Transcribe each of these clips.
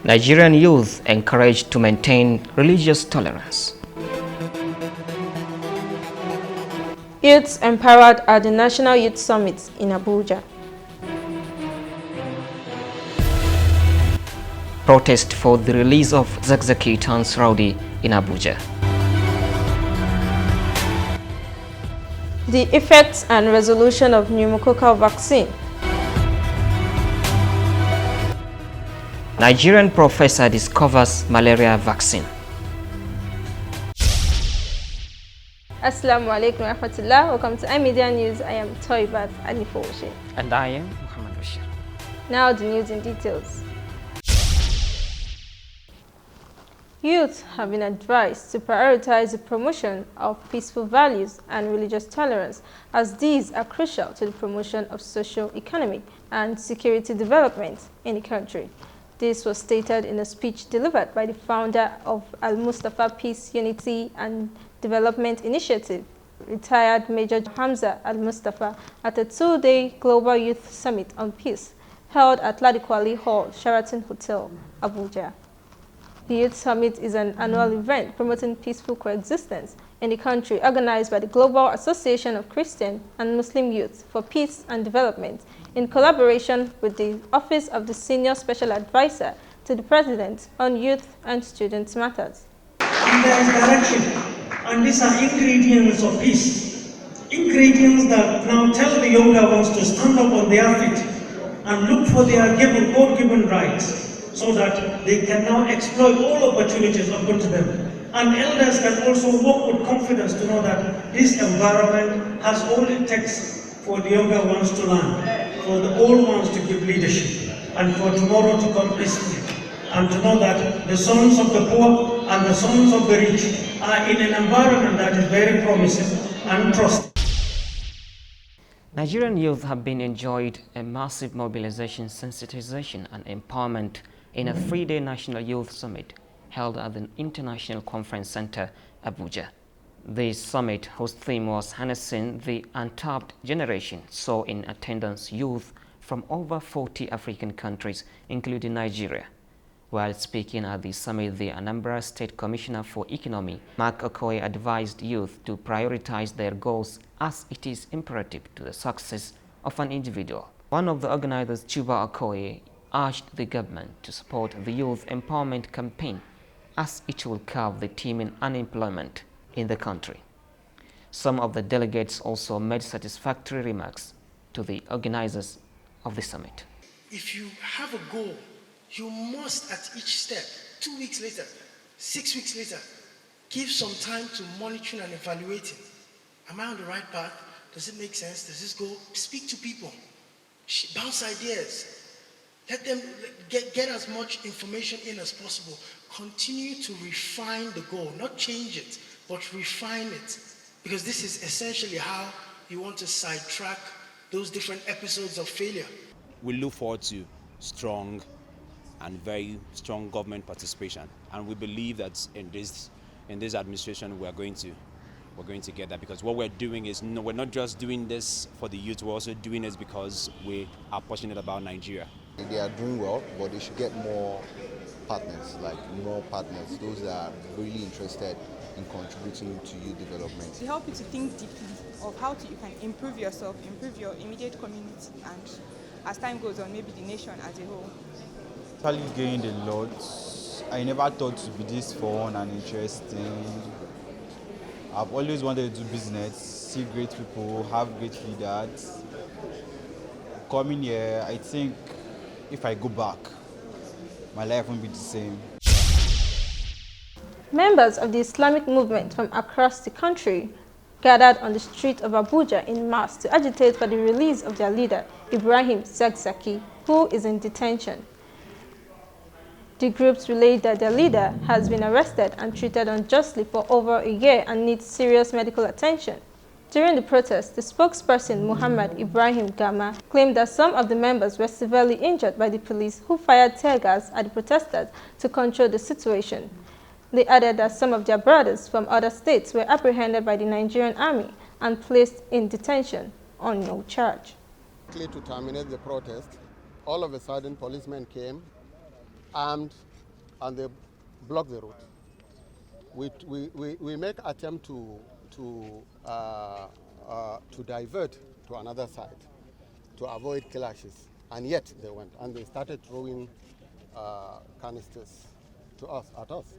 Nigerian youth encouraged to maintain religious tolerance. Youths empowered at the National Youth Summit in Abuja. Protest for the release of Zakzaki turns rowdy in Abuja. The effects and resolution of pneumococcal vaccine. Nigerian professor discovers malaria vaccine. Assalamu alaikum wa rahmatullah. Welcome to iMedia News. I am Toibat Anifoshe. And I am Muhammad Bashir. Now the news in details. Youth have been advised to prioritize the promotion of peaceful values and religious tolerance, as these are crucial to the promotion of socio-economic and security development in the country. This was stated in a speech delivered by the founder of Mustapha Peace, Unity and Development Initiative, retired Major Hamza Mustapha, at a two-day Global Youth Summit on Peace held at Ladikwali Hall, Sheraton Hotel, Abuja. The Youth Summit is an annual event promoting peaceful coexistence in the country, organized by the Global Association of Christian and Muslim Youth for Peace and Development in collaboration with the Office of the Senior Special Advisor to the President on Youth and Student Matters. And there is direction, and these are ingredients of peace. Ingredients that now tell the younger ones to stand up on their feet and look for their God-given rights, so that they can now exploit all opportunities open to them. And elders can also walk with confidence to know that this environment has all it takes for the younger ones to learn, for the old ones to give leadership, and for tomorrow to come peacefully. And to know that the sons of the poor and the sons of the rich are in an environment that is very promising and trusted. Nigerian youth have been enjoyed a massive mobilization, sensitization and empowerment in a three-day National Youth Summit held at the International Conference Center, Abuja. This summit, whose theme was harnessing the untapped generation, saw in attendance youth from over 40 African countries, including Nigeria. While speaking at the summit, the Anambra State Commissioner for Economy, Mark Okoye, advised youth to prioritize their goals, as it is imperative to the success of an individual. One of the organizers, Chuba Okoye, urged the government to support the youth empowerment campaign, as it will curb the teeming unemployment in the country. Some of the delegates also made satisfactory remarks to the organizers of the summit. If you have a goal, you must at each step, 2 weeks later, 6 weeks later, give some time to monitoring and evaluating. Am I on the right path? Does it make sense? Does this go? Speak to people. Bounce ideas. Let them get as much information in as possible. Continue to refine the goal, not change it, but refine it. Because this is essentially how you want to sidetrack those different episodes of failure. We look forward to strong and very strong government participation. And we believe that in this administration we're going to get that, because what we're doing is, we're not just doing this for the youth, we're also doing this because we are passionate about Nigeria. They are doing well, but they should get more partners, those that are really interested in contributing to youth development. To help you to think deeply of how you can improve yourself, improve your immediate community, and as time goes on, maybe the nation as a whole. Actually gained a lot. I never thought to be this fun and interesting. I've always wanted to do business, see great people, have great leaders. Coming here, I think if I go back, my life won't be the same. Members of the Islamic movement from across the country gathered on the street of Abuja in mass to agitate for the release of their leader, Ibrahim Zakzaki, who is in detention. The groups relayed that their leader has been arrested and treated unjustly for over a year and needs serious medical attention. During the protest, the spokesperson, Muhammad Ibrahim Gama, claimed that some of the members were severely injured by the police, who fired tear gas at the protesters to control the situation. They added that some of their brothers from other states were apprehended by the Nigerian army and placed in detention on no charge. To terminate the protest, all of a sudden policemen came, armed, and they block the road. We make attempt to divert to another side to avoid clashes, and yet they went and they started throwing canisters at us,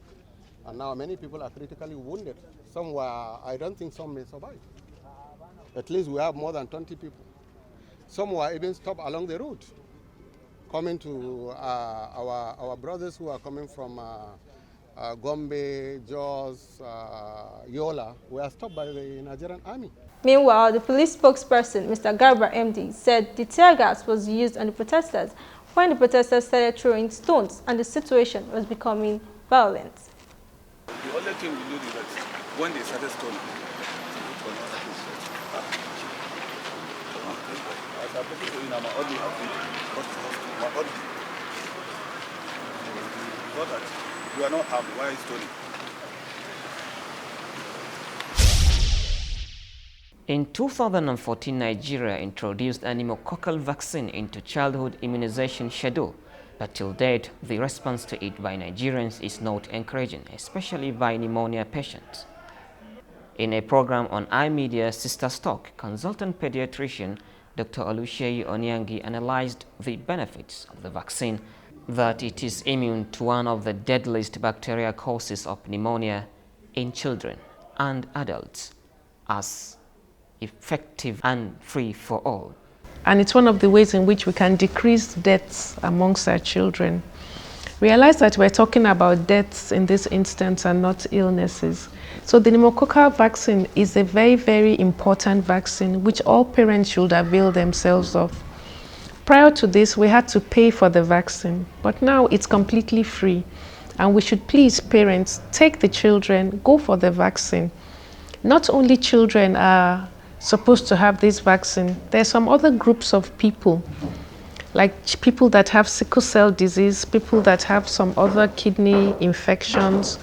and now many people are critically wounded. Some were, I don't think some may survive. At least we have more than 20 people. Some were even stopped along the route, coming to our brothers who are coming from Gombe, Jos, Yola, were stopped by the Nigerian army. Meanwhile, the police spokesperson, Mr. Garba MD, said the tear gas was used on the protesters when the protesters started throwing stones and the situation was becoming violent. The only thing we know is that when they started stoning, as I'm talking to you now, my audio has been my audio. Not that we are not harmed, why is stoning? In 2014, Nigeria introduced a pneumococcal vaccine into childhood immunization schedule, but till date, the response to it by Nigerians is not encouraging, especially by pneumonia patients. In a program on iMedia Sister Stock, consultant pediatrician Dr. Oluseyi Onyangi analyzed the benefits of the vaccine, that it is immune to one of the deadliest bacterial causes of pneumonia in children and adults, as effective and free for all. And it's one of the ways in which we can decrease deaths amongst our children. Realize that we're talking about deaths in this instance and not illnesses. So the pneumococcal vaccine is a very, very important vaccine which all parents should avail themselves of. Prior to this, we had to pay for the vaccine, but now it's completely free. And we should please, parents, take the children, go for the vaccine. Not only children are supposed to have this vaccine, there's some other groups of people, like people that have sickle cell disease, people that have some other kidney infections,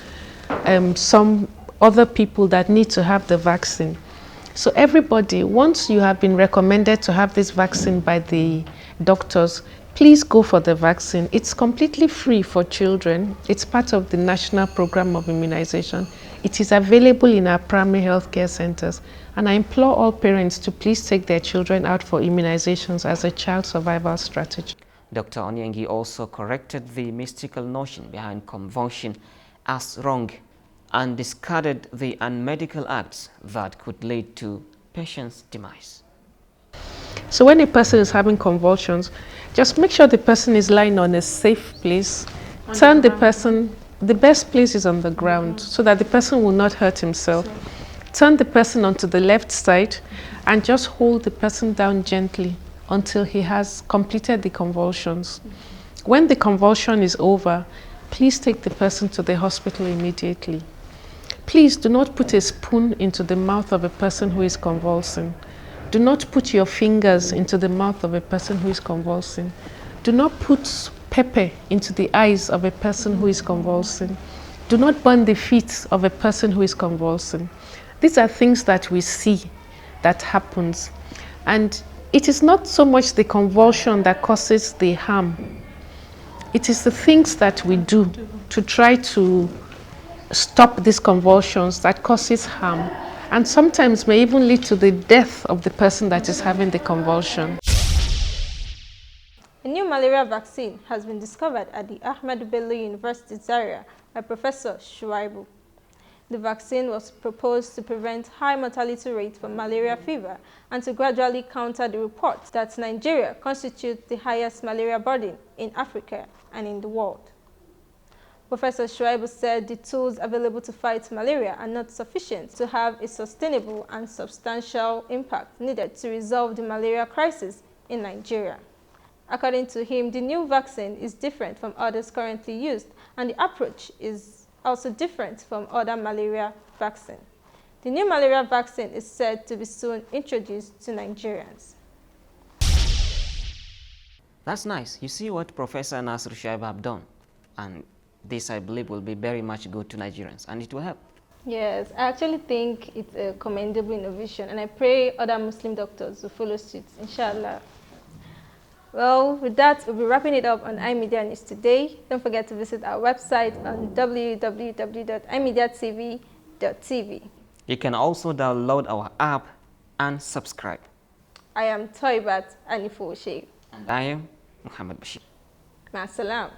some other people that need to have the vaccine. So everybody, once you have been recommended to have this vaccine by the doctors, please go for the vaccine. It's completely free for children. It's part of the National Program of Immunization. It is available in our primary health care centers. And I implore all parents to please take their children out for immunizations as a child survival strategy. Dr. Onyangi also corrected the mystical notion behind convulsion as wrong and discarded the unmedical acts that could lead to patient's demise. So when a person is having convulsions, just make sure the person is lying on a safe place. Turn the person, the best place is on the ground so that the person will not hurt himself. Turn the person onto the left side and just hold the person down gently until he has completed the convulsions. When the convulsion is over, please take the person to the hospital immediately. Please do not put a spoon into the mouth of a person who is convulsing. Do not put your fingers into the mouth of a person who is convulsing. Do not put pepper into the eyes of a person who is convulsing. Do not burn the feet of a person who is convulsing. These are things that we see that happens. And it is not so much the convulsion that causes the harm. It is the things that we do to try to stop these convulsions that causes harm, and sometimes may even lead to the death of the person that is having the convulsion. A new malaria vaccine has been discovered at the Ahmadu Bello University Zaria by Professor Shuaibu. The vaccine was proposed to prevent high mortality rates from malaria fever and to gradually counter the reports that Nigeria constitutes the highest malaria burden in Africa and in the world. Professor Shuaibu said the tools available to fight malaria are not sufficient to have a sustainable and substantial impact needed to resolve the malaria crisis in Nigeria. According to him, the new vaccine is different from others currently used, and the approach is also different from other malaria vaccines. The new malaria vaccine is said to be soon introduced to Nigerians. That's nice. You see what Professor Nasir Shuaibu have done, and this, I believe, will be very much good to Nigerians, and it will help. Yes, I actually think it's a commendable innovation, and I pray other Muslim doctors will follow suit, inshallah. Well, with that, we'll be wrapping it up on iMedia News today. Don't forget to visit our website on www.imediatv.tv. You can also download our app and subscribe. I am Toibat Anifo Sheikh. And I am Muhammad Bashir. Ma salam.